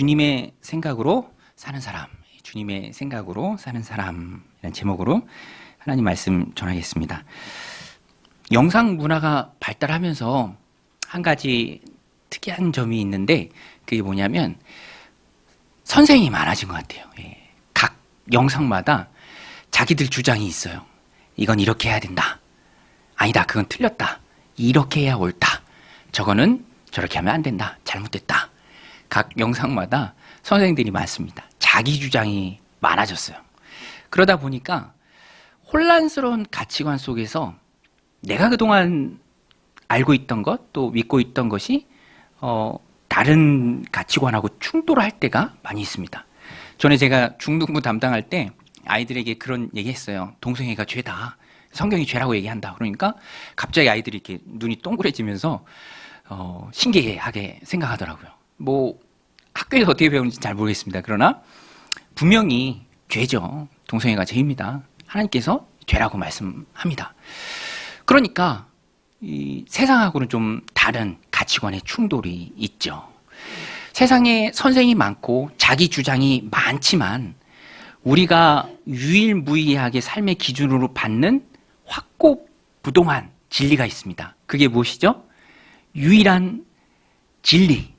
주님의 생각으로 사는 사람, 주님의 생각으로 사는 사람이라는 제목으로 하나님 말씀 전하겠습니다. 영상 문화가 발달하면서 한 가지 특이한 점이 있는데 그게 뭐냐면 선생님이 많아진 것 같아요. 각 영상마다 자기들 주장이 있어요. 이건 이렇게 해야 된다. 아니다, 그건 틀렸다. 이렇게 해야 옳다. 저거는 저렇게 하면 안 된다. 잘못됐다. 각 영상마다 선생님들이 많습니다. 자기 주장이 많아졌어요. 그러다 보니까 혼란스러운 가치관 속에서 내가 그동안 알고 있던 것, 또 믿고 있던 것이 다른 가치관하고 충돌할 때가 많이 있습니다. 전에 제가 중등부 담당할 때 아이들에게 그런 얘기했어요. 동성애가 죄다. 성경이 죄라고 얘기한다. 그러니까 갑자기 아이들이 이렇게 눈이 동그래지면서 신기하게 생각하더라고요. 뭐 학교에서 어떻게 배우는지 잘 모르겠습니다. 그러나 분명히 죄죠. 동성애가 죄입니다. 하나님께서 죄라고 말씀합니다. 그러니까 이 세상하고는 좀 다른 가치관의 충돌이 있죠. 세상에 선생이 많고 자기 주장이 많지만 우리가 유일무이하게 삶의 기준으로 받는 확고부동한 진리가 있습니다. 그게 무엇이죠? 유일한 진리,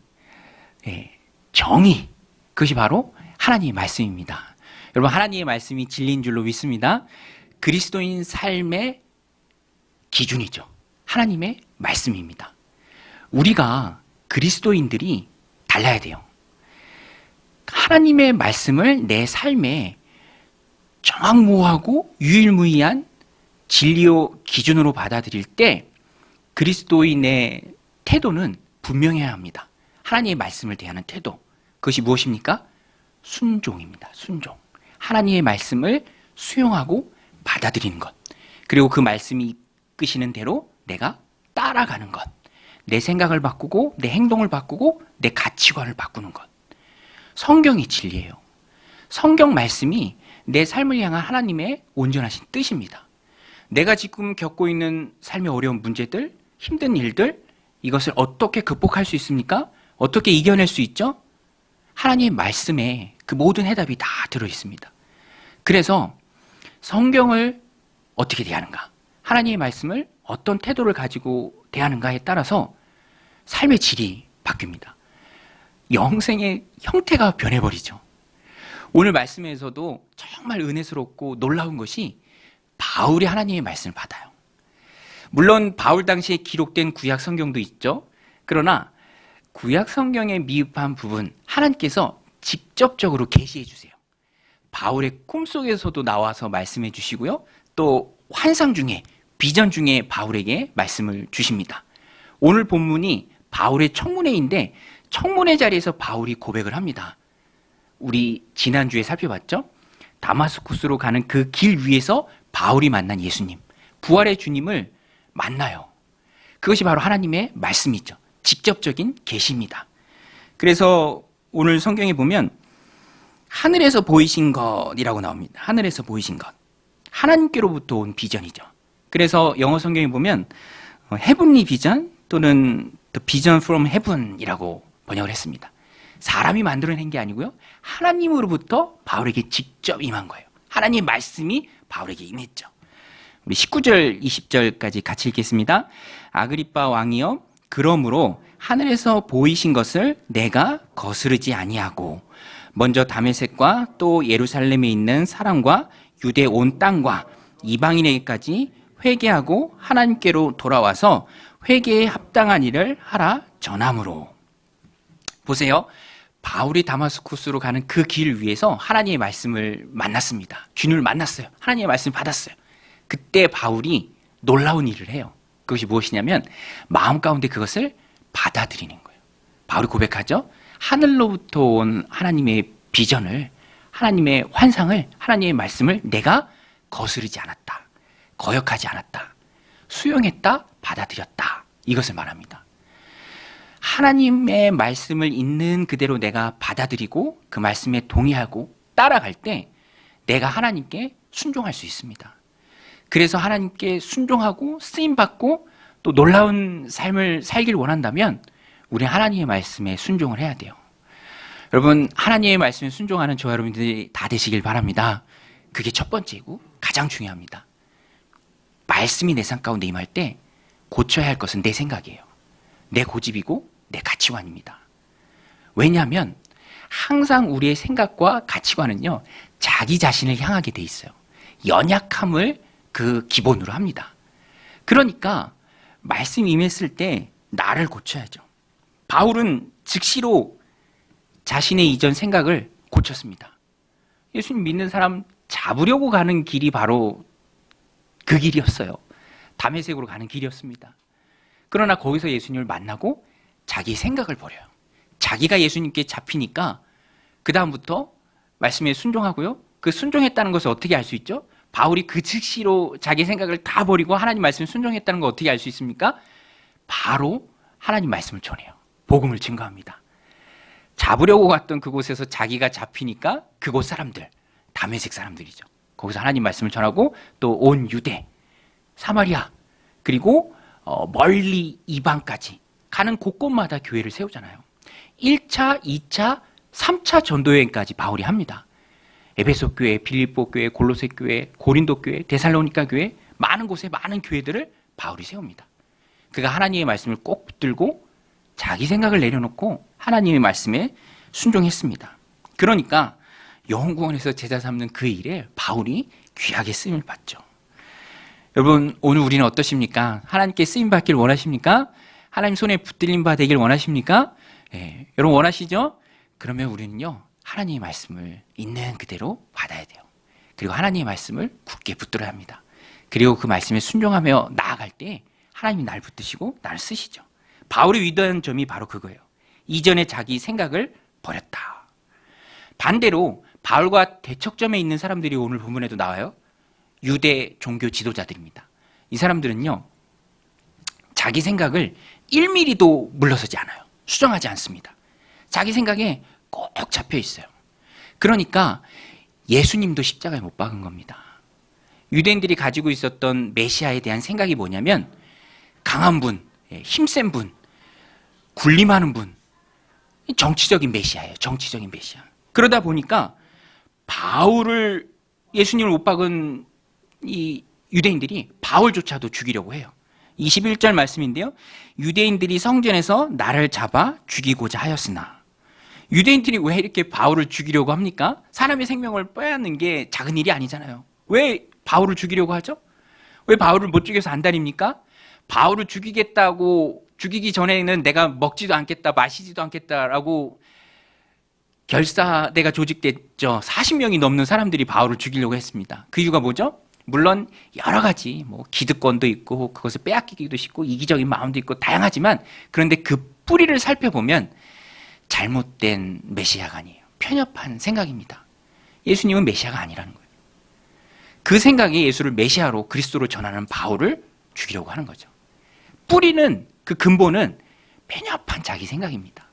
정의, 그것이 바로 하나님의 말씀입니다. 여러분, 하나님의 말씀이 진리인 줄로 믿습니다. 그리스도인 삶의 기준이죠. 하나님의 말씀입니다. 우리가 그리스도인들이 달라야 돼요. 하나님의 말씀을 내 삶에 정확무하고 유일무이한 진리요 기준으로 받아들일 때 그리스도인의 태도는 분명해야 합니다. 하나님의 말씀을 대하는 태도. 그것이 무엇입니까? 순종입니다. 순종. 하나님의 말씀을 수용하고 받아들이는 것. 그리고 그 말씀이 이끄시는 대로 내가 따라가는 것. 내 생각을 바꾸고 내 행동을 바꾸고 내 가치관을 바꾸는 것. 성경이 진리예요. 성경 말씀이 내 삶을 향한 하나님의 온전하신 뜻입니다. 내가 지금 겪고 있는 삶의 어려운 문제들, 힘든 일들, 이것을 어떻게 극복할 수 있습니까? 어떻게 이겨낼 수 있죠? 하나님의 말씀에 그 모든 해답이 다 들어있습니다. 그래서 성경을 어떻게 대하는가? 하나님의 말씀을 어떤 태도를 가지고 대하는가에 따라서 삶의 질이 바뀝니다. 영생의 형태가 변해버리죠. 오늘 말씀에서도 정말 은혜스럽고 놀라운 것이 바울이 하나님의 말씀을 받아요. 물론 바울 당시에 기록된 구약 성경도 있죠. 그러나 구약 성경에 미흡한 부분 하나님께서 직접적으로 계시해 주세요. 바울의 꿈속에서도 나와서 말씀해 주시고요. 또 환상 중에, 비전 중에 바울에게 말씀을 주십니다. 오늘 본문이 바울의 청문회인데 청문회 자리에서 바울이 고백을 합니다. 우리 지난주에 살펴봤죠? 다마스쿠스로 가는 그 길 위에서 바울이 만난 예수님, 부활의 주님을 만나요. 그것이 바로 하나님의 말씀이죠. 직접적인 계시입니다. 그래서 오늘 성경에 보면 하늘에서 보이신 것이라고 나옵니다. 하늘에서 보이신 것. 하나님께로부터 온 비전이죠. 그래서 영어 성경에 보면 heavenly vision 또는 the vision from heaven이라고 번역을 했습니다. 사람이 만들어낸 게 아니고요. 하나님으로부터 바울에게 직접 임한 거예요. 하나님의 말씀이 바울에게 임했죠. 우리 19절, 20절까지 같이 읽겠습니다. 아그리빠 왕이여, 그러므로 하늘에서 보이신 것을 내가 거스르지 아니하고 먼저 다메섹과 또 예루살렘에 있는 사람과 유대 온 땅과 이방인에게까지 회개하고 하나님께로 돌아와서 회개에 합당한 일을 하라 전함으로. 보세요. 바울이 다마스쿠스로 가는 그 길 위에서 하나님의 말씀을 만났습니다. 주님을 만났어요. 하나님의 말씀을 받았어요. 그때 바울이 놀라운 일을 해요. 그것이 무엇이냐면 마음 가운데 그것을 받아들이는 거예요. 바울이 고백하죠. 하늘로부터 온 하나님의 비전을, 하나님의 환상을, 하나님의 말씀을 내가 거스르지 않았다. 거역하지 않았다. 수용했다. 받아들였다. 이것을 말합니다. 하나님의 말씀을 있는 그대로 내가 받아들이고 그 말씀에 동의하고 따라갈 때 내가 하나님께 순종할 수 있습니다. 그래서 하나님께 순종하고 쓰임받고 또 놀라운 삶을 살길 원한다면 우리는 하나님의 말씀에 순종을 해야 돼요. 여러분, 하나님의 말씀에 순종하는 저와 여러분들이 다 되시길 바랍니다. 그게 첫 번째고 가장 중요합니다. 말씀이 내 삶 가운데 임할 때 고쳐야 할 것은 내 생각이에요. 내 고집이고 내 가치관입니다. 왜냐하면 항상 우리의 생각과 가치관은요, 자기 자신을 향하게 돼 있어요. 연약함을 그 기본으로 합니다. 그러니까 말씀이 임했을 때 나를 고쳐야죠. 바울은 즉시로 자신의 이전 생각을 고쳤습니다. 예수님 믿는 사람 잡으려고 가는 길이 바로 그 길이었어요. 다메섹으로 가는 길이었습니다. 그러나 거기서 예수님을 만나고 자기 생각을 버려요. 자기가 예수님께 잡히니까 그 다음부터 말씀에 순종하고요. 그 순종했다는 것을 어떻게 알 수 있죠? 바울이 그 즉시로 자기 생각을 다 버리고 하나님 말씀에 순종했다는 걸 어떻게 알 수 있습니까? 바로 하나님 말씀을 전해요. 복음을 증거합니다. 잡으려고 갔던 그곳에서 자기가 잡히니까 그곳 사람들, 다메섹 사람들이죠. 거기서 하나님 말씀을 전하고 또 온 유대, 사마리아, 그리고 멀리 이방까지 가는 곳곳마다 교회를 세우잖아요. 1차, 2차, 3차 전도여행까지 바울이 합니다. 에베소 교회, 빌립보 교회, 골로새 교회, 고린도 교회, 데살로니가 교회, 많은 곳에 많은 교회들을 바울이 세웁니다. 그가 하나님의 말씀을 꼭 붙들고 자기 생각을 내려놓고 하나님의 말씀에 순종했습니다. 그러니까 영혼구원에서 제자 삼는 그 일에 바울이 귀하게 쓰임을 받죠. 여러분, 오늘 우리는 어떠십니까? 하나님께 쓰임 받길 원하십니까? 하나님 손에 붙들림 바 되길 원하십니까? 여러분 원하시죠? 그러면 우리는요, 하나님의 말씀을 있는 그대로 받아야 돼요. 그리고 하나님의 말씀을 굳게 붙들어야 합니다. 그리고 그 말씀에 순종하며 나아갈 때 하나님이 날 붙드시고 나를 쓰시죠. 바울이 위대한 점이 바로 그거예요. 이전에 자기 생각을 버렸다. 반대로 바울과 대척점에 있는 사람들이 오늘 본문에도 나와요. 유대 종교 지도자들입니다. 이 사람들은요, 자기 생각을 1mm도 물러서지 않아요. 수정하지 않습니다. 자기 생각에 꼭 잡혀 있어요. 그러니까 예수님도 십자가에 못 박은 겁니다. 유대인들이 가지고 있었던 메시아에 대한 생각이 뭐냐면 강한 분, 힘센 분, 군림하는 분, 정치적인 메시아예요. 정치적인 메시아. 그러다 보니까 바울을, 예수님을 못 박은 이 유대인들이 바울조차도 죽이려고 해요. 21절 말씀인데요. 유대인들이 성전에서 나를 잡아 죽이고자 하였으나. 유대인들이 왜 이렇게 바울을 죽이려고 합니까? 사람의 생명을 빼앗는 게 작은 일이 아니잖아요. 왜 바울을 죽이려고 하죠? 왜 바울을 못 죽여서 안달입니까? 바울을 죽이겠다고, 죽이기 전에는 내가 먹지도 않겠다, 마시지도 않겠다라고 결사대가 조직됐죠. 40명이 넘는 사람들이 바울을 죽이려고 했습니다. 그 이유가 뭐죠? 물론 여러 가지 기득권도 있고 그것을 빼앗기기도 쉽고 이기적인 마음도 있고 다양하지만, 그런데 그 뿌리를 살펴보면 잘못된 메시아가 아니에요. 편협한 생각입니다. 예수님은 메시아가 아니라는 거예요. 그 생각에 예수를 메시아로, 그리스도로 전하는 바울을 죽이려고 하는 거죠. 뿌리는, 그 근본은 편협한 자기 생각입니다.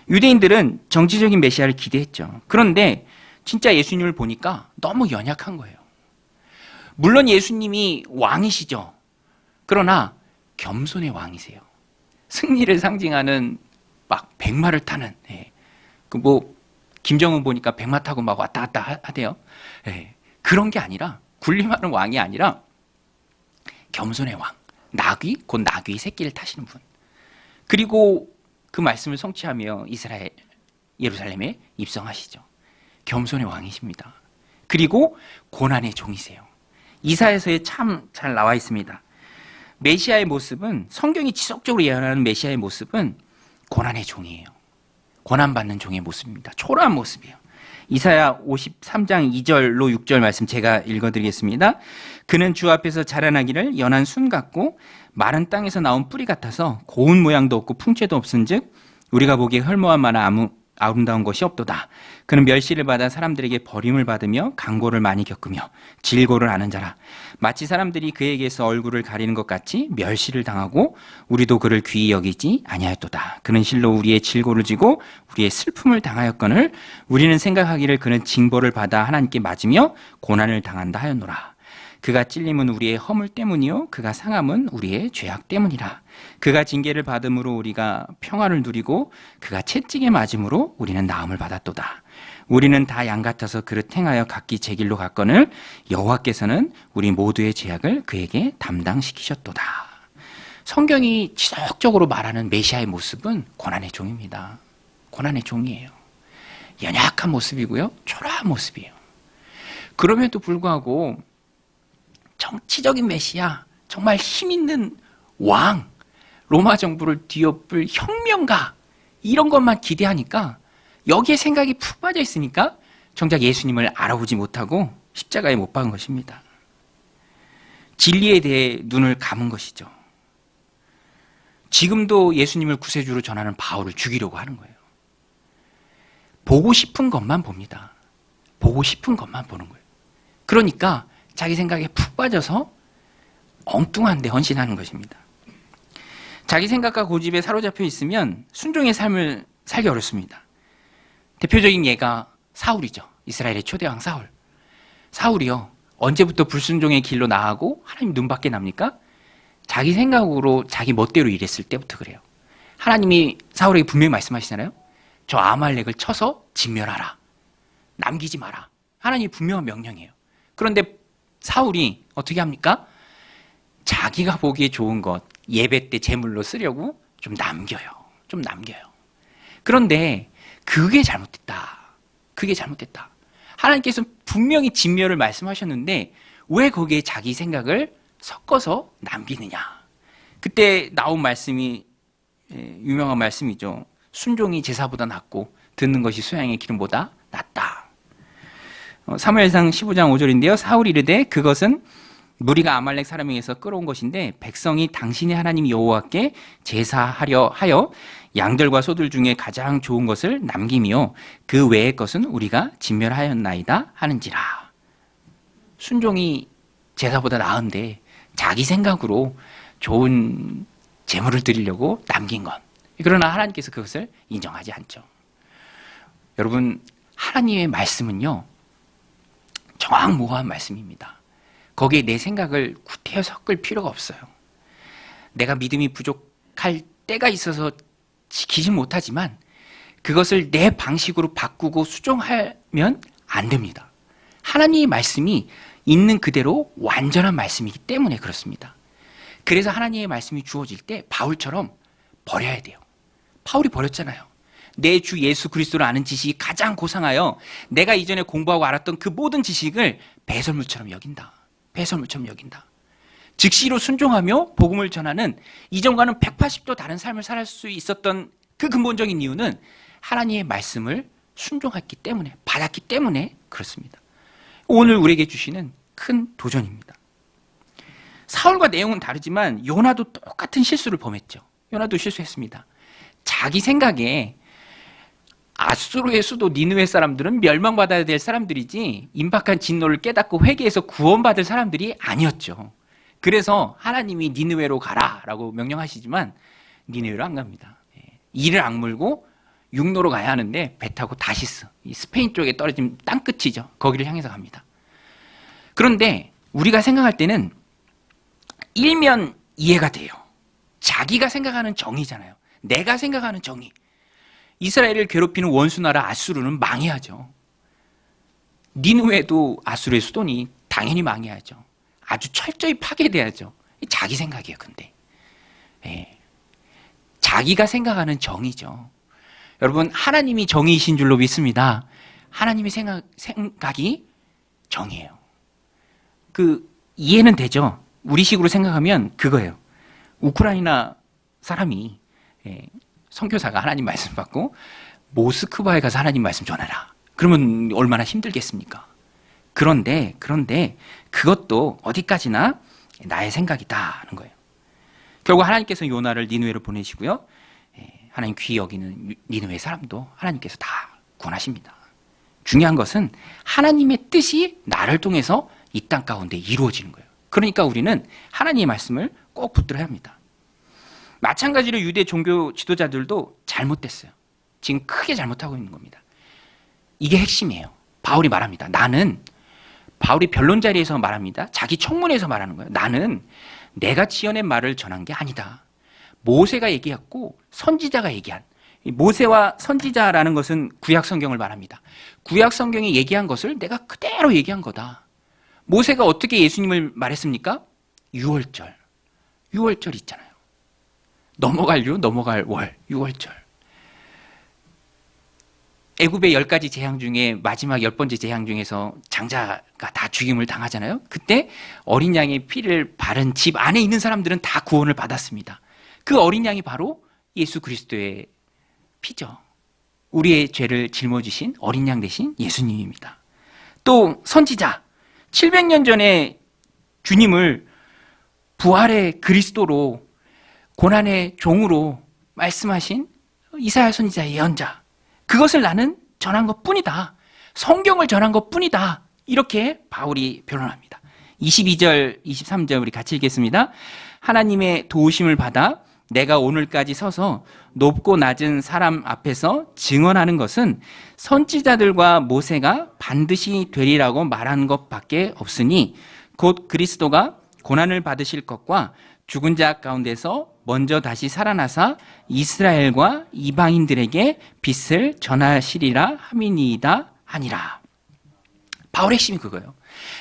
유대인들은 정치적인 메시아를 기대했죠. 그런데 진짜 예수님을 보니까 너무 연약한 거예요. 물론 예수님이 왕이시죠. 그러나 겸손의 왕이세요. 승리를 상징하는 막 백마를 타는, 김정은 보니까 백마 타고 막 왔다 갔다 하대요. 그런 게 아니라, 군림하는 왕이 아니라 겸손의 왕, 나귀, 곧 나귀의 새끼를 타시는 분. 그리고 그 말씀을 성취하며 예루살렘에 입성하시죠. 겸손의 왕이십니다. 그리고 고난의 종이세요. 이사야서에 참 잘 나와 있습니다. 메시아의 모습은, 성경이 지속적으로 예언하는 메시아의 모습은 고난의 종이에요. 고난받는 종의 모습입니다. 초라한 모습이에요. 이사야 53장 2절로 6절 말씀 제가 읽어드리겠습니다. 그는 주 앞에서 자라나기를 연한 순 같고 마른 땅에서 나온 뿌리 같아서 고운 모양도 없고 풍채도 없은즉 우리가 보기에 헐모한 만한 아름다운 것이 없도다. 그는 멸시를 받아 사람들에게 버림을 받으며 강고를 많이 겪으며 질고를 아는 자라. 마치 사람들이 그에게서 얼굴을 가리는 것 같이 멸시를 당하고 우리도 그를 귀히 여기지 아니하였도다. 그는 실로 우리의 질고를 지고 우리의 슬픔을 당하였거늘 우리는 생각하기를 그는 징벌을 받아 하나님께 맞으며 고난을 당한다 하였노라. 그가 찔림은 우리의 허물 때문이요 그가 상함은 우리의 죄악 때문이라. 그가 징계를 받음으로 우리가 평화를 누리고 그가 채찍에 맞음으로 우리는 나음을 받았도다. 우리는 다 양 같아서 그릇 행하여 각기 제 길로 갔거늘 여호와께서는 우리 모두의 죄악을 그에게 담당시키셨도다. 성경이 지속적으로 말하는 메시아의 모습은 고난의 종입니다. 고난의 종이에요. 연약한 모습이고요, 초라한 모습이에요. 그럼에도 불구하고 정치적인 메시아, 정말 힘있는 왕, 로마 정부를 뒤엎을 혁명가, 이런 것만 기대하니까 여기에 생각이 푹 빠져 있으니까 정작 예수님을 알아보지 못하고 십자가에 못 박은 것입니다. 진리에 대해 눈을 감은 것이죠. 지금도 예수님을 구세주로 전하는 바울을 죽이려고 하는 거예요. 보고 싶은 것만 봅니다. 보고 싶은 것만 보는 거예요. 그러니까 자기 생각에 푹 빠져서 엉뚱한 데 헌신하는 것입니다. 자기 생각과 고집에 사로잡혀 있으면 순종의 삶을 살기 어렵습니다. 대표적인 예가 사울이죠. 이스라엘의 초대왕 사울. 사울이요, 언제부터 불순종의 길로 나가고 하나님 눈밖에 납니까? 자기 생각으로 자기 멋대로 일했을 때부터 그래요. 하나님이 사울에게 분명히 말씀하시잖아요. 저 아말렉을 쳐서 진멸하라. 남기지 마라. 하나님이 분명한 명령이에요. 그런데 사울이 어떻게 합니까? 자기가 보기에 좋은 것, 예배 때 제물로 쓰려고 좀 남겨요. 그런데 그게 잘못됐다. 하나님께서 분명히 진멸을 말씀하셨는데 왜 거기에 자기 생각을 섞어서 남기느냐. 그때 나온 말씀이 유명한 말씀이죠. 순종이 제사보다 낫고 듣는 것이 수양의 기름보다 낫다. 사무엘상 15장 5절인데요. 사울이 이르되 그것은 무리가 아말렉 사람에게서 끌어온 것인데 백성이 당신의 하나님 여호와께 제사하려 하여 양들과 소들 중에 가장 좋은 것을 남김이요 그 외의 것은 우리가 진멸하였나이다 하는지라. 순종이 제사보다 나은데 자기 생각으로 좋은 제물을 드리려고 남긴 것. 그러나 하나님께서 그것을 인정하지 않죠. 여러분, 하나님의 말씀은요 정확무고한 말씀입니다. 거기에 내 생각을 구태여 섞을 필요가 없어요. 내가 믿음이 부족할 때가 있어서 지키지 못하지만 그것을 내 방식으로 바꾸고 수정하면 안 됩니다. 하나님의 말씀이 있는 그대로 완전한 말씀이기 때문에 그렇습니다. 그래서 하나님의 말씀이 주어질 때 바울처럼 버려야 돼요. 바울이 버렸잖아요. 내 주 예수 그리스도를 아는 지식이 가장 고상하여 내가 이전에 공부하고 알았던 그 모든 지식을 배설물처럼 여긴다. 즉시로 순종하며 복음을 전하는 이전과는 180도 다른 삶을 살 수 있었던 그 근본적인 이유는 하나님의 말씀을 순종했기 때문에, 받았기 때문에 그렇습니다. 오늘 우리에게 주시는 큰 도전입니다. 사울과 내용은 다르지만 요나도 똑같은 실수를 범했죠. 요나도 실수했습니다. 자기 생각에 아수르의 수도 니느웨 사람들은 멸망받아야 될 사람들이지 임박한 진노를 깨닫고 회개해서 구원받을 사람들이 아니었죠. 그래서 하나님이 니느웨로 가라라고 명령하시지만 니느웨로 안 갑니다. 이를 악물고 육로로 가야 하는데 배 타고 다시스, 이 스페인 쪽에 떨어진 땅끝이죠. 거기를 향해서 갑니다. 그런데 우리가 생각할 때는 일면 이해가 돼요. 자기가 생각하는 정의잖아요. 내가 생각하는 정의. 이스라엘을 괴롭히는 원수나라 아수르는 망해야죠. 니느웨도 아수르의 수도니 당연히 망해야죠. 아주 철저히 파괴돼야죠. 자기 생각이에요. 근데 자기가 생각하는 정의죠. 여러분, 하나님이 정의이신 줄로 믿습니다. 하나님의 생각이 정의예요. 그 이해는 되죠. 우리식으로 생각하면 그거예요. 우크라이나 사람이 선교사가 하나님 말씀 받고 모스크바에 가서 하나님 말씀 전하라. 그러면 얼마나 힘들겠습니까? 그런데 그것도 어디까지나 나의 생각이다 하는 거예요. 결국 하나님께서 요나를 니느웨로 보내시고요. 하나님 귀히 여기는 니느웨 사람도 하나님께서 다 구원하십니다. 중요한 것은 하나님의 뜻이 나를 통해서 이 땅 가운데 이루어지는 거예요. 그러니까 우리는 하나님의 말씀을 꼭 붙들어야 합니다. 마찬가지로 유대 종교 지도자들도 잘못됐어요. 지금 크게 잘못하고 있는 겁니다. 이게 핵심이에요. 바울이 말합니다. 나는 바울이 변론 자리에서 말합니다. 자기 청문회에서 말하는 거예요. 나는 내가 지어낸 말을 전한 게 아니다. 모세가 얘기했고 선지자가 얘기한, 모세와 선지자라는 것은 구약 성경을 말합니다. 구약 성경이 얘기한 것을 내가 그대로 얘기한 거다. 모세가 어떻게 예수님을 말했습니까? 유월절 있잖아요. 넘어갈 유, 넘어갈 월, 유월절. 애굽의 10가지 재앙 중에 마지막 10번째 재앙 중에서 장자가 다 죽임을 당하잖아요. 그때 어린 양의 피를 바른 집 안에 있는 사람들은 다 구원을 받았습니다. 그 어린 양이 바로 예수 그리스도의 피죠. 우리의 죄를 짊어지신 어린 양 대신 예수님입니다. 또 선지자, 700년 전에 주님을 부활의 그리스도로 고난의 종으로 말씀하신 이사야 선지자 예언자, 그것을 나는 전한 것뿐이다. 성경을 전한 것뿐이다. 이렇게 바울이 변론합니다. 22절, 23절 우리 같이 읽겠습니다. 하나님의 도우심을 받아 내가 오늘까지 서서 높고 낮은 사람 앞에서 증언하는 것은 선지자들과 모세가 반드시 되리라고 말한 것밖에 없으니 곧 그리스도가 고난을 받으실 것과 죽은 자 가운데서 먼저 다시 살아나사 이스라엘과 이방인들에게 빛을 전하시리라 함이니이다 하니라. 바울의 핵심이 그거예요.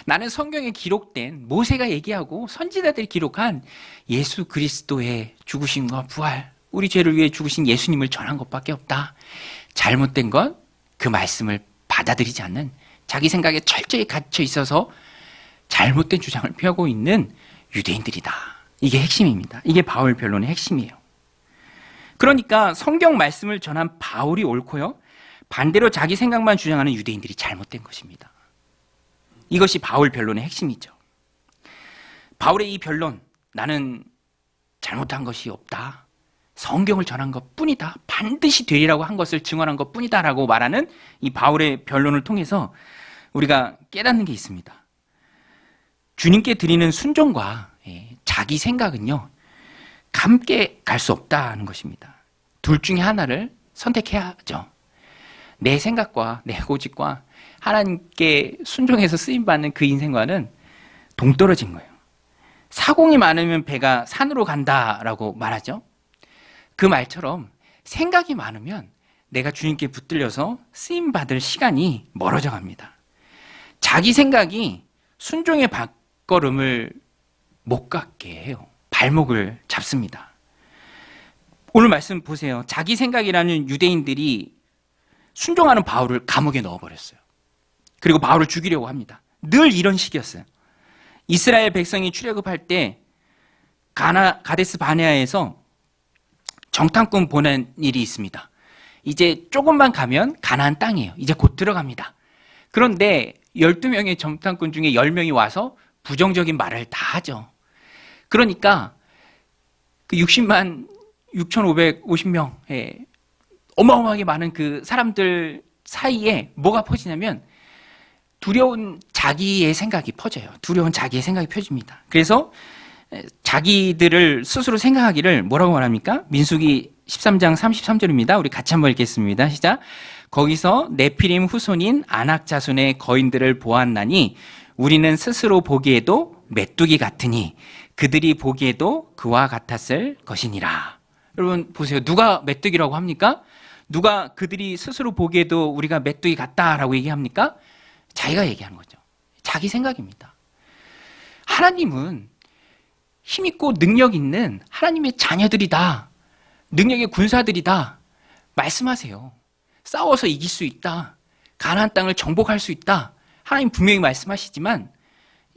나는 성경에 기록된 모세가 얘기하고 선지자들이 기록한 예수 그리스도의 죽으심과 부활, 우리 죄를 위해 죽으신 예수님을 전한 것밖에 없다. 잘못된 건 그 말씀을 받아들이지 않는, 자기 생각에 철저히 갇혀 있어서 잘못된 주장을 펴고 있는 유대인들이다. 이게 핵심입니다. 이게 바울 변론의 핵심이에요. 그러니까 성경 말씀을 전한 바울이 옳고요, 반대로 자기 생각만 주장하는 유대인들이 잘못된 것입니다. 이것이 바울 변론의 핵심이죠. 바울의 이 변론, 나는 잘못한 것이 없다. 성경을 전한 것뿐이다. 반드시 되리라고 한 것을 증언한 것뿐이다 라고 말하는 이 바울의 변론을 통해서 우리가 깨닫는 게 있습니다. 주님께 드리는 순종과 자기 생각은요, 함께 갈 수 없다는 것입니다. 둘 중에 하나를 선택해야죠. 내 생각과 내 고집과 하나님께 순종해서 쓰임받는 그 인생과는 동떨어진 거예요. 사공이 많으면 배가 산으로 간다라고 말하죠. 그 말처럼 생각이 많으면 내가 주님께 붙들려서 쓰임받을 시간이 멀어져 갑니다. 자기 생각이 순종의 발걸음을 못 갖게 해요. 발목을 잡습니다. 오늘 말씀 보세요. 자기 생각이라는 유대인들이 순종하는 바울을 감옥에 넣어버렸어요. 그리고 바울을 죽이려고 합니다. 늘 이런 식이었어요. 이스라엘 백성이 출애굽할 때 가데스 바네아에서 정탐꾼 보낸 일이 있습니다. 이제 조금만 가면 가나안 땅이에요. 이제 곧 들어갑니다. 그런데 12명의 정탐꾼 중에 10명이 와서 부정적인 말을 다 하죠. 그러니까 그 60만 6,550명, 어마어마하게 많은 그 사람들 사이에 뭐가 퍼지냐면 두려운 자기의 생각이 퍼져요. 두려운 자기의 생각이 펴집니다. 그래서 자기들을 스스로 생각하기를 뭐라고 말합니까? 민수기 13장 33절입니다. 우리 같이 한번 읽겠습니다. 시작. 거기서 네피림 후손인 아낙 자손의 거인들을 보았나니 우리는 스스로 보기에도 메뚜기 같으니 그들이 보기에도 그와 같았을 것이니라. 여러분 보세요. 누가 메뚜기라고 합니까? 누가 그들이 스스로 보기에도 우리가 메뚜기 같다라고 얘기합니까? 자기가 얘기하는 거죠. 자기 생각입니다. 하나님은 힘있고 능력 있는 하나님의 자녀들이다. 능력의 군사들이다. 말씀하세요. 싸워서 이길 수 있다. 가나안 땅을 정복할 수 있다. 하나님 분명히 말씀하시지만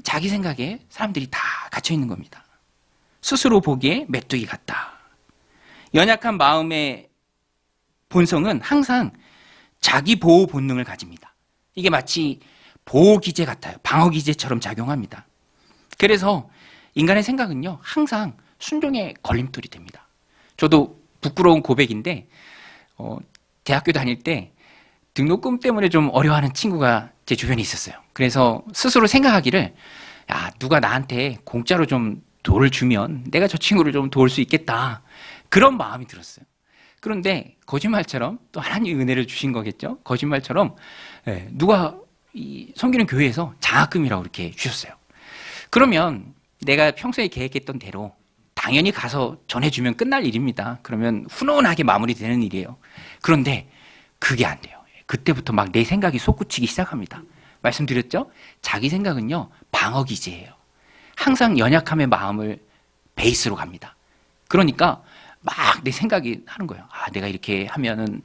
자기 생각에 사람들이 다 갇혀 있는 겁니다. 스스로 보기에 메뚜기 같다. 연약한 마음의 본성은 항상 자기 보호 본능을 가집니다. 이게 마치 보호 기제 같아요. 방어 기제처럼 작용합니다. 그래서 인간의 생각은요, 항상 순종의 걸림돌이 됩니다. 저도 부끄러운 고백인데, 대학교 다닐 때 등록금 때문에 좀 어려워하는 친구가 제 주변에 있었어요. 그래서 스스로 생각하기를, 야, 누가 나한테 공짜로 좀 돈을 주면 내가 저 친구를 좀 도울 수 있겠다. 그런 마음이 들었어요. 그런데 거짓말처럼 또 하나님의 은혜를 주신 거겠죠? 거짓말처럼 누가 이 섬기는 교회에서 장학금이라고 이렇게 주셨어요. 그러면 내가 평소에 계획했던 대로 당연히 가서 전해주면 끝날 일입니다. 그러면 훈훈하게 마무리되는 일이에요. 그런데 그게 안 돼요. 그때부터 막 내 생각이 솟구치기 시작합니다. 말씀드렸죠? 자기 생각은요, 방어기제예요. 항상 연약함의 마음을 베이스로 갑니다. 그러니까 막 내 생각이 하는 거예요. 아, 내가 이렇게 하면은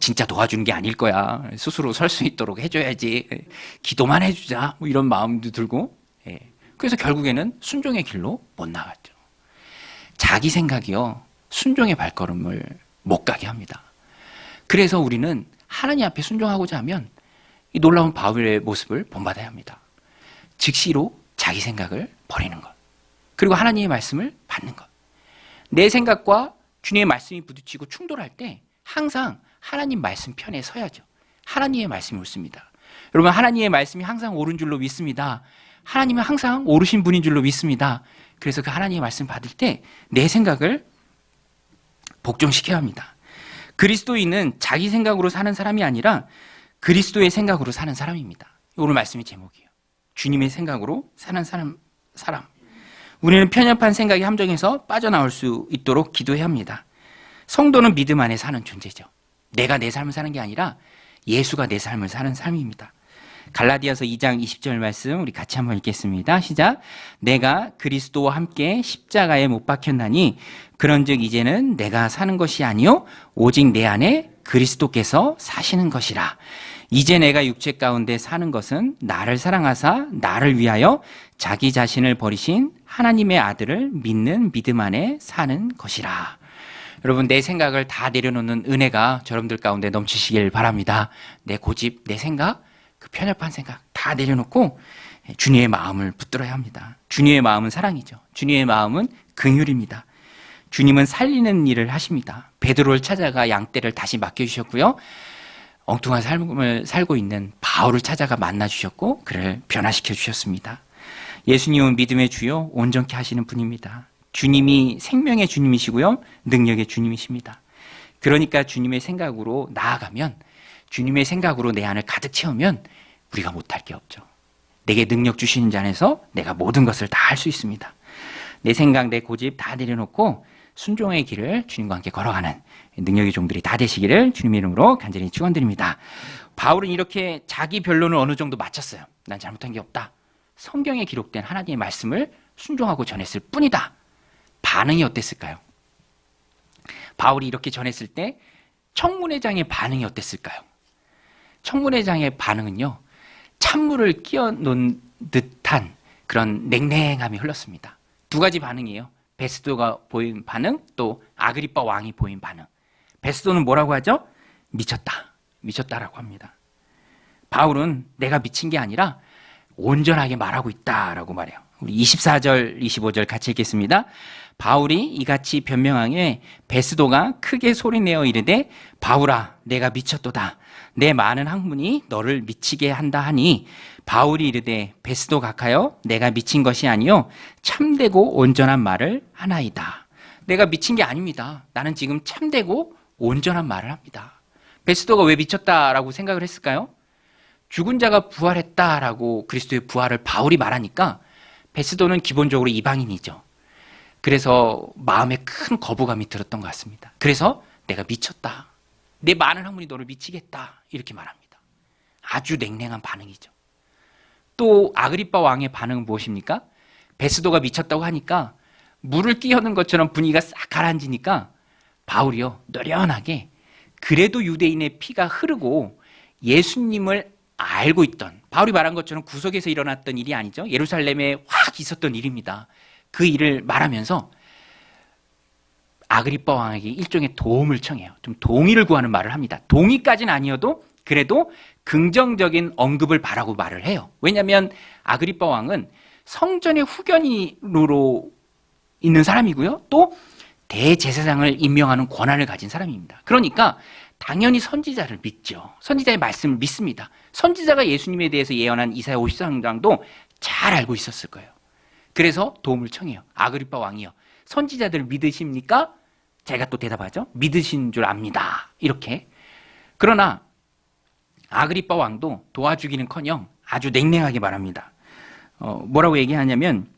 진짜 도와주는 게 아닐 거야. 스스로 설 수 있도록 해줘야지. 기도만 해주자. 뭐 이런 마음도 들고. 예. 그래서 결국에는 순종의 길로 못 나갔죠. 자기 생각이요, 순종의 발걸음을 못 가게 합니다. 그래서 우리는 하나님 앞에 순종하고자 하면 이 놀라운 바울의 모습을 본받아야 합니다. 즉시로 자기 생각을 버리는 것. 그리고 하나님의 말씀을 받는 것. 내 생각과 주님의 말씀이 부딪히고 충돌할 때 항상 하나님 말씀 편에 서야죠. 하나님의 말씀이 옳습니다. 여러분, 하나님의 말씀이 항상 옳은 줄로 믿습니다. 하나님은 항상 옳으신 분인 줄로 믿습니다. 그래서 그 하나님의 말씀 받을 때 내 생각을 복종시켜야 합니다. 그리스도인은 자기 생각으로 사는 사람이 아니라 그리스도의 생각으로 사는 사람입니다. 오늘 말씀의 제목이에요. 주님의 생각으로 사는 사람. 우리는 편협한 생각의 함정에서 빠져나올 수 있도록 기도해야 합니다. 성도는 믿음 안에 사는 존재죠. 내가 내 삶을 사는 게 아니라 예수가 내 삶을 사는 삶입니다. 갈라디아서 2장 20절 말씀 우리 같이 한번 읽겠습니다. 시작. 내가 그리스도와 함께 십자가에 못 박혔나니 그런즉 이제는 내가 사는 것이 아니요 오직 내 안에 그리스도께서 사시는 것이라. 이제 내가 육체 가운데 사는 것은 나를 사랑하사 나를 위하여 자기 자신을 버리신 하나님의 아들을 믿는 믿음 안에 사는 것이라. 여러분, 내 생각을 다 내려놓는 은혜가 여러분들 가운데 넘치시길 바랍니다. 내 고집, 내 생각, 그 편협한 생각 다 내려놓고 주님의 마음을 붙들어야 합니다. 주님의 마음은 사랑이죠. 주님의 마음은 긍휼입니다. 주님은 살리는 일을 하십니다. 베드로를 찾아가 양떼를 다시 맡겨주셨고요. 엉뚱한 삶을 살고 있는 바울을 찾아가 만나주셨고 그를 변화시켜 주셨습니다. 예수님은 믿음의 주요 온전케 하시는 분입니다. 주님이 생명의 주님이시고요. 능력의 주님이십니다. 그러니까 주님의 생각으로 나아가면, 주님의 생각으로 내 안을 가득 채우면 우리가 못할 게 없죠. 내게 능력 주시는 자 안에서 내가 모든 것을 다 할 수 있습니다. 내 생각, 내 고집 다 내려놓고 순종의 길을 주님과 함께 걸어가는 능력의 종들이 다 되시기를 주님의 이름으로 간절히 축원드립니다. 바울은 이렇게 자기 변론을 어느 정도 마쳤어요. 난 잘못한 게 없다. 성경에 기록된 하나님의 말씀을 순종하고 전했을 뿐이다. 반응이 어땠을까요? 바울이 이렇게 전했을 때 청문회장의 반응이 어땠을까요? 청문회장의 반응은요, 찬물을 끼워 놓은 듯한 그런 냉랭함이 흘렀습니다. 두 가지 반응이에요. 베스도가 보인 반응, 또 아그리빠 왕이 보인 반응. 베스도는 뭐라고 하죠? 미쳤다라고 합니다. 바울은 내가 미친 게 아니라 온전하게 말하고 있다라고 말해요. 우리 24절, 25절 같이 읽겠습니다. 바울이 이같이 변명하에 베스도가 크게 소리내어 이르되 바울아 내가 미쳤도다. 내 많은 학문이 너를 미치게 한다 하니 바울이 이르되 베스도 각하여 내가 미친 것이 아니요 참되고 온전한 말을 하나이다. 내가 미친 게 아닙니다. 나는 지금 참되고 온전한 말을 합니다. 베스도가 왜 미쳤다라고 생각을 했을까요? 죽은 자가 부활했다라고 그리스도의 부활을 바울이 말하니까 베스도는 기본적으로 이방인이죠. 그래서 마음에 큰 거부감이 들었던 것 같습니다. 그래서 내가 미쳤다. 내 많은 학문이 너를 미치겠다. 이렇게 말합니다. 아주 냉랭한 반응이죠. 또 아그리빠 왕의 반응은 무엇입니까? 베스도가 미쳤다고 하니까 물을 끼얹는 것처럼 분위기가 싹 가라앉으니까 바울이요 노련하게 그래도 유대인의 피가 흐르고 예수님을 알고 있던, 바울이 말한 것처럼 구석에서 일어났던 일이 아니죠. 예루살렘에 확 있었던 일입니다. 그 일을 말하면서 아그리빠 왕에게 일종의 도움을 청해요. 좀 동의를 구하는 말을 합니다. 동의까지는 아니어도 그래도 긍정적인 언급을 바라고 말을 해요. 왜냐하면 아그리빠 왕은 성전의 후견인으로 있는 사람이고요. 또 대제사장을 임명하는 권한을 가진 사람입니다. 그러니까 당연히 선지자를 믿죠. 선지자의 말씀을 믿습니다. 선지자가 예수님에 대해서 예언한 이사야 53장도 잘 알고 있었을 거예요. 그래서 도움을 청해요. 아그리빠 왕이요. 선지자들 믿으십니까? 제가 또 대답하죠. 믿으신 줄 압니다. 이렇게. 그러나 아그리빠 왕도 도와주기는커녕 아주 냉랭하게 말합니다. 뭐라고 얘기하냐면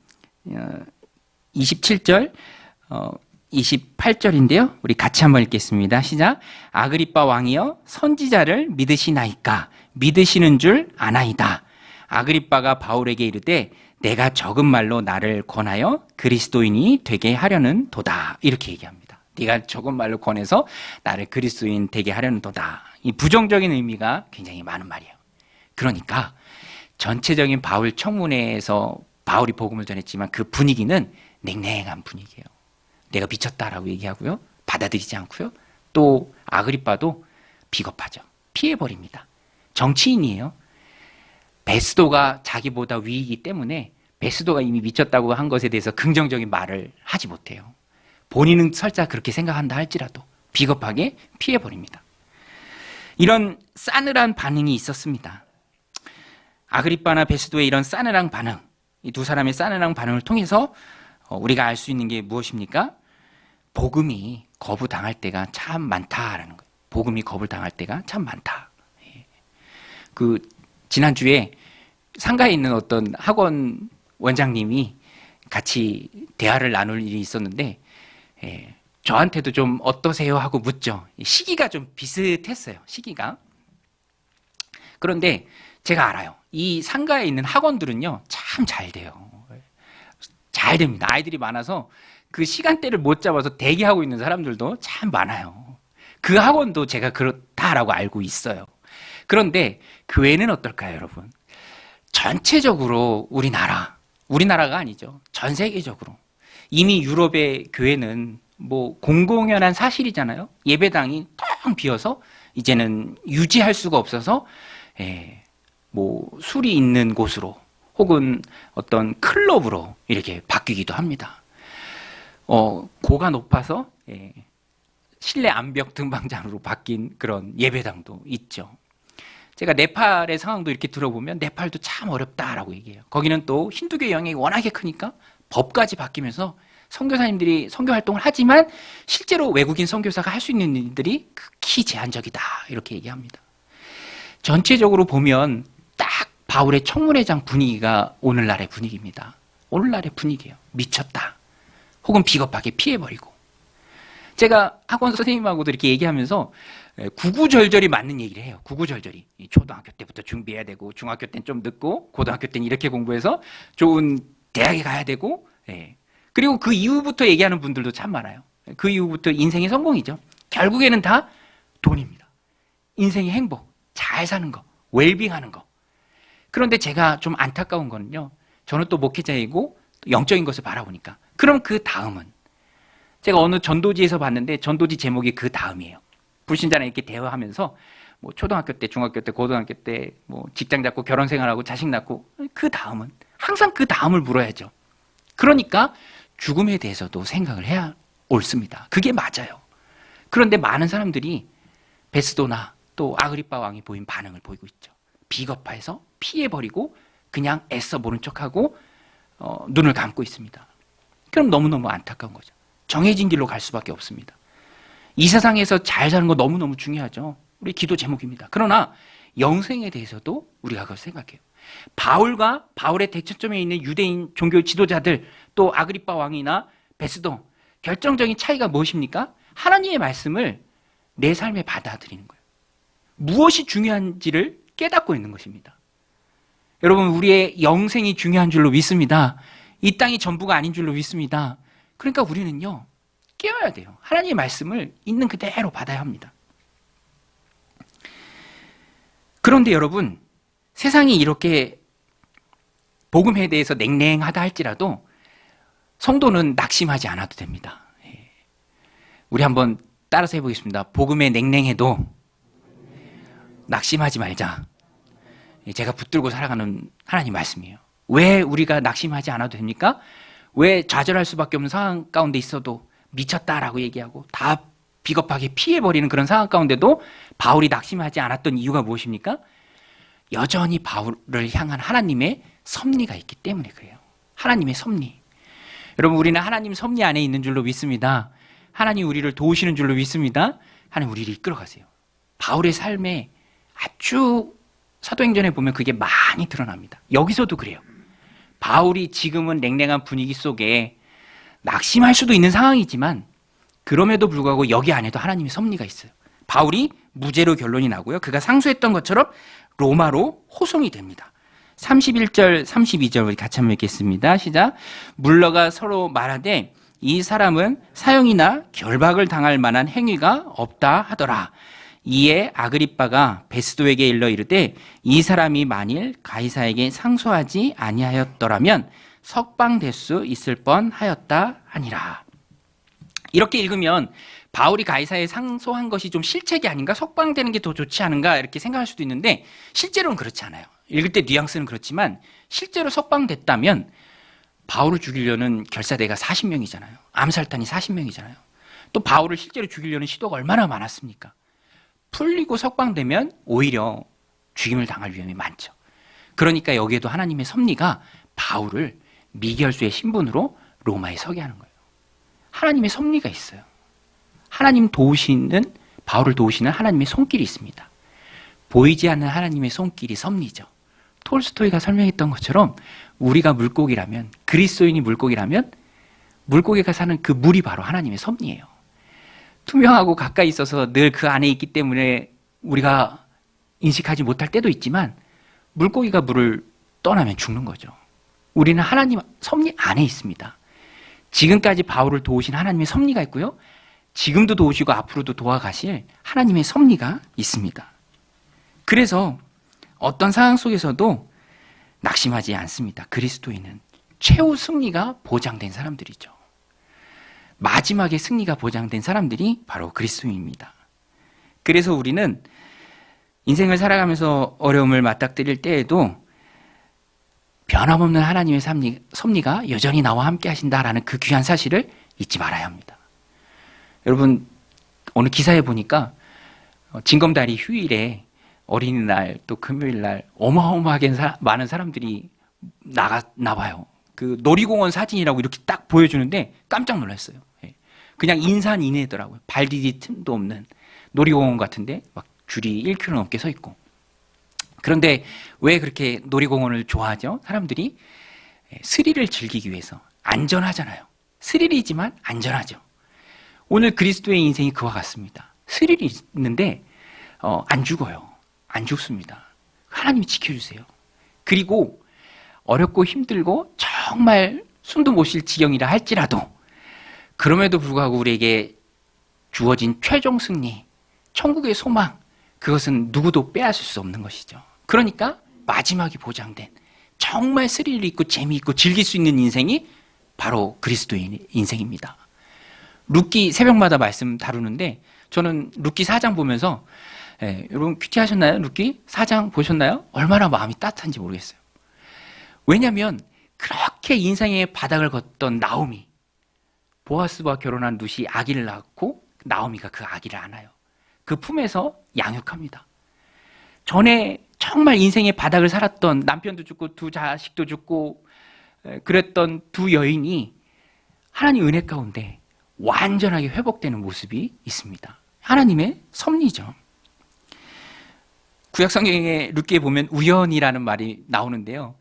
27절, 28절인데요. 우리 같이 한번 읽겠습니다. 시작. 아그리빠 왕이여 선지자를 믿으시나이까? 믿으시는 줄 아나이다. 아그리빠가 바울에게 이르되 내가 적은 말로 나를 권하여 그리스도인이 되게 하려는 도다. 이렇게 얘기합니다. 네가 적은 말로 권해서 나를 그리스도인 되게 하려는 도다. 이 부정적인 의미가 굉장히 많은 말이에요. 그러니까 전체적인 바울 청문회에서 바울이 복음을 전했지만 그 분위기는 냉랭한 분위기예요. 내가 미쳤다라고 얘기하고요. 받아들이지 않고요. 또 아그리빠도 비겁하죠. 피해버립니다. 정치인이에요. 베스도가 자기보다 위이기 때문에 베스도가 이미 미쳤다고 한 것에 대해서 긍정적인 말을 하지 못해요. 본인은 설사 그렇게 생각한다 할지라도 비겁하게 피해버립니다. 이런 싸늘한 반응이 있었습니다. 아그리빠나 베스도의 이런 싸늘한 반응, 이 두 사람의 싸늘한 반응을 통해서 우리가 알 수 있는 게 무엇입니까? 복음이 거부당할 때가 참 많다라는 거예요. 복음이 거부당할 때가 참 많다. 지난주에 상가에 있는 어떤 학원 원장님이 같이 대화를 나눌 일이 있었는데 저한테도 좀 어떠세요 하고 묻죠. 시기가 좀 비슷했어요. 시기가. 그런데 제가 알아요. 이 상가에 있는 학원들은요, 참 잘 돼요. 잘 됩니다. 아이들이 많아서 그 시간대를 못 잡아서 대기하고 있는 사람들도 참 많아요. 그 학원도 제가 그렇다라고 알고 있어요. 그런데 교회는 어떨까요, 여러분? 전체적으로 우리나라가 아니죠. 전 세계적으로. 이미 유럽의 교회는 뭐 공공연한 사실이잖아요. 예배당이 텅 비어서 이제는 유지할 수가 없어서 뭐 술이 있는 곳으로 혹은 어떤 클럽으로 이렇게 바뀌기도 합니다. 고가 높아서 실내 암벽 등반장으로 바뀐 그런 예배당도 있죠. 제가 네팔의 상황도 이렇게 들어보면 네팔도 참 어렵다라고 얘기해요. 거기는 또 힌두교 영향이 워낙에 크니까 법까지 바뀌면서 선교사님들이 선교 활동을 하지만 실제로 외국인 선교사가 할 수 있는 일들이 극히 제한적이다 이렇게 얘기합니다. 전체적으로 보면 딱 바울의 청문회장 분위기가 오늘날의 분위기입니다. 오늘날의 분위기예요. 미쳤다. 혹은 비겁하게 피해버리고. 제가 학원 선생님하고도 이렇게 얘기하면서 구구절절히 맞는 얘기를 해요. 구구절절히. 초등학교 때부터 준비해야 되고 중학교 때는 좀 늦고 고등학교 때는 이렇게 공부해서 좋은 대학에 가야 되고 그리고 그 이후부터 얘기하는 분들도 참 많아요. 그 이후부터 인생의 성공이죠. 결국에는 다 돈입니다. 인생의 행복, 잘 사는 거, 웰빙하는 거. 그런데 제가 좀 안타까운 거는요. 저는 또 목회자이고 또 영적인 것을 바라보니까 그럼 그 다음은 제가 어느 전도지에서 봤는데 전도지 제목이 그 다음이에요. 불신자랑 이렇게 대화하면서 뭐 초등학교 때, 중학교 때, 고등학교 때 뭐 직장 잡고 결혼 생활하고 자식 낳고 그 다음은 항상 그 다음을 물어야죠. 그러니까 죽음에 대해서도 생각을 해야 옳습니다. 그게 맞아요. 그런데 많은 사람들이 베스도나 또 아그리빠 왕이 보인 반응을 보이고 있죠. 비겁해서 피해버리고 그냥 애써 모른 척하고 눈을 감고 있습니다. 그럼 너무너무 안타까운 거죠. 정해진 길로 갈 수밖에 없습니다. 이 세상에서 잘 사는 거 너무너무 중요하죠. 우리 기도 제목입니다. 그러나 영생에 대해서도 우리가 그걸 생각해요. 바울과 바울의 대처점에 있는 유대인 종교 지도자들 또 아그리빠 왕이나 베스도 결정적인 차이가 무엇입니까? 하나님의 말씀을 내 삶에 받아들이는 거예요. 무엇이 중요한지를 깨닫고 있는 것입니다. 여러분 우리의 영생이 중요한 줄로 믿습니다. 이 땅이 전부가 아닌 줄로 믿습니다. 그러니까 우리는요 깨어야 돼요. 하나님의 말씀을 있는 그대로 받아야 합니다. 그런데 여러분 세상이 이렇게 복음에 대해서 냉랭하다 할지라도 성도는 낙심하지 않아도 됩니다. 우리 한번 따라서 해보겠습니다. 복음에 냉랭해도 낙심하지 말자. 제가 붙들고 살아가는 하나님 말씀이에요. 왜 우리가 낙심하지 않아도 됩니까? 왜 좌절할 수밖에 없는 상황 가운데 있어도 미쳤다라고 얘기하고 다 비겁하게 피해버리는 그런 상황 가운데도 바울이 낙심하지 않았던 이유가 무엇입니까? 여전히 바울을 향한 하나님의 섭리가 있기 때문에 그래요. 하나님의 섭리. 여러분 우리는 하나님 섭리 안에 있는 줄로 믿습니다. 하나님 우리를 도우시는 줄로 믿습니다. 하나님 우리를 이끌어가세요. 바울의 삶에 아주 사도행전에 보면 그게 많이 드러납니다. 여기서도 그래요. 바울이 지금은 냉랭한 분위기 속에 낙심할 수도 있는 상황이지만 그럼에도 불구하고 여기 안에도 하나님의 섭리가 있어요. 바울이 무죄로 결론이 나고요. 그가 상소했던 것처럼 로마로 호송이 됩니다. 31절, 32절 우리 같이 한번 읽겠습니다. 시작. 물러가 서로 말하되 이 사람은 사형이나 결박을 당할 만한 행위가 없다 하더라. 이에 아그리빠가 베스도에게 일러 이르되 이 사람이 만일 가이사에게 상소하지 아니하였더라면 석방될 수 있을 뻔하였다 하니라. 이렇게 읽으면 바울이 가이사에 상소한 것이 좀 실책이 아닌가, 석방되는 게 더 좋지 않은가 이렇게 생각할 수도 있는데 실제로는 그렇지 않아요. 읽을 때 뉘앙스는 그렇지만 실제로 석방됐다면 바울을 죽이려는 결사대가 40명이잖아요. 암살단이 40명이잖아요. 또 바울을 실제로 죽이려는 시도가 얼마나 많았습니까? 풀리고 석방되면 오히려 죽임을 당할 위험이 많죠. 그러니까 여기에도 하나님의 섭리가 바울을 미결수의 신분으로 로마에 서게 하는 거예요. 하나님의 섭리가 있어요. 하나님 도우시는, 바울을 도우시는 하나님의 손길이 있습니다. 보이지 않는 하나님의 손길이 섭리죠. 톨스토이가 설명했던 것처럼 우리가 물고기라면, 그리스도인이 물고기라면 물고기가 사는 그 물이 바로 하나님의 섭리예요. 투명하고 가까이 있어서 늘 그 안에 있기 때문에 우리가 인식하지 못할 때도 있지만 물고기가 물을 떠나면 죽는 거죠. 우리는 하나님 섭리 안에 있습니다. 지금까지 바울을 도우신 하나님의 섭리가 있고요. 지금도 도우시고 앞으로도 도와가실 하나님의 섭리가 있습니다. 그래서 어떤 상황 속에서도 낙심하지 않습니다. 그리스도인은 최후 승리가 보장된 사람들이죠. 마지막에 승리가 보장된 사람들이 바로 그리스도인입니다. 그래서 우리는 인생을 살아가면서 어려움을 맞닥뜨릴 때에도 변함없는 하나님의 섭리가 여전히 나와 함께 하신다라는 그 귀한 사실을 잊지 말아야 합니다. 여러분, 오늘 기사에 보니까 징검다리 휴일에 어린이날 또 금요일날 어마어마하게 많은 사람들이 나와요. 그 놀이공원 사진이라고 이렇게 딱 보여주는데 깜짝 놀랐어요. 그냥 인산인해더라고요. 발 디딜 틈도 없는 놀이공원 같은데 막 줄이 1km 넘게 서 있고. 그런데 왜 그렇게 놀이공원을 좋아하죠? 사람들이 스릴을 즐기기 위해서. 안전하잖아요. 스릴이지만 안전하죠. 오늘 그리스도의 인생이 그와 같습니다. 스릴이 있는데 안 죽어요. 안 죽습니다. 하나님이 지켜주세요. 그리고 어렵고 힘들고 정말 숨도 못 쉴 지경이라 할지라도 그럼에도 불구하고 우리에게 주어진 최종 승리, 천국의 소망, 그것은 누구도 빼앗을 수 없는 것이죠. 그러니까 마지막이 보장된 정말 스릴 있고 재미있고 즐길 수 있는 인생이 바로 그리스도의 인생입니다. 룻기 새벽마다 말씀 다루는데 저는 룻기 4장 보면서 여러분 큐티 하셨나요? 룻기 4장 보셨나요? 얼마나 마음이 따뜻한지 모르겠어요. 왜냐하면 그렇게 인생의 바닥을 걷던 나오미, 보아스와 결혼한 룻이 아기를 낳고 나오미가 그 아기를 안아요. 그 품에서 양육합니다. 전에 정말 인생의 바닥을 살았던 남편도 죽고 두 자식도 죽고 그랬던 두 여인이 하나님 은혜 가운데 완전하게 회복되는 모습이 있습니다. 하나님의 섭리죠. 구약성경에 룻기에 보면 우연이라는 말이 나오는데요.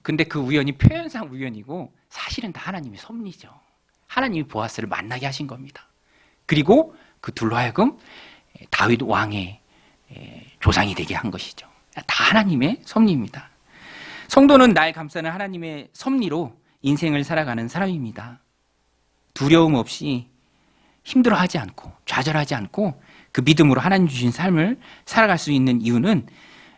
근데 그 우연이 표현상 우연이고 사실은 다 하나님의 섭리죠. 하나님이 보아스를 만나게 하신 겁니다. 그리고 그 둘로 하여금 다윗 왕의 조상이 되게 한 것이죠. 다 하나님의 섭리입니다. 성도는 날 감싸는 하나님의 섭리로 인생을 살아가는 사람입니다. 두려움 없이 힘들어하지 않고 좌절하지 않고 그 믿음으로 하나님 주신 삶을 살아갈 수 있는 이유는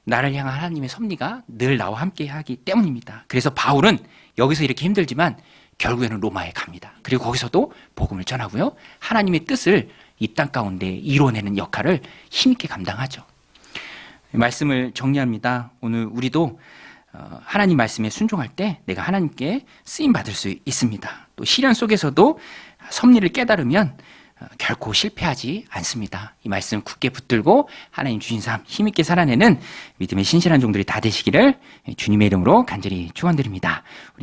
나를 향한 하나님의 섭리가 늘 나와 함께 하기 때문입니다. 그래서 바울은 여기서 이렇게 힘들지만 결국에는 로마에 갑니다. 그리고 거기서도 복음을 전하고요. 하나님의 뜻을 이 땅 가운데 이뤄내는 역할을 힘있게 감당하죠. 말씀을 정리합니다. 오늘 우리도 하나님 말씀에 순종할 때 내가 하나님께 쓰임받을 수 있습니다. 또 시련 속에서도 섭리를 깨달으면 결코 실패하지 않습니다. 이 말씀 굳게 붙들고 하나님 주신 삶 힘있게 살아내는 믿음의 신실한 종들이 다 되시기를 주님의 이름으로 간절히 축원드립니다.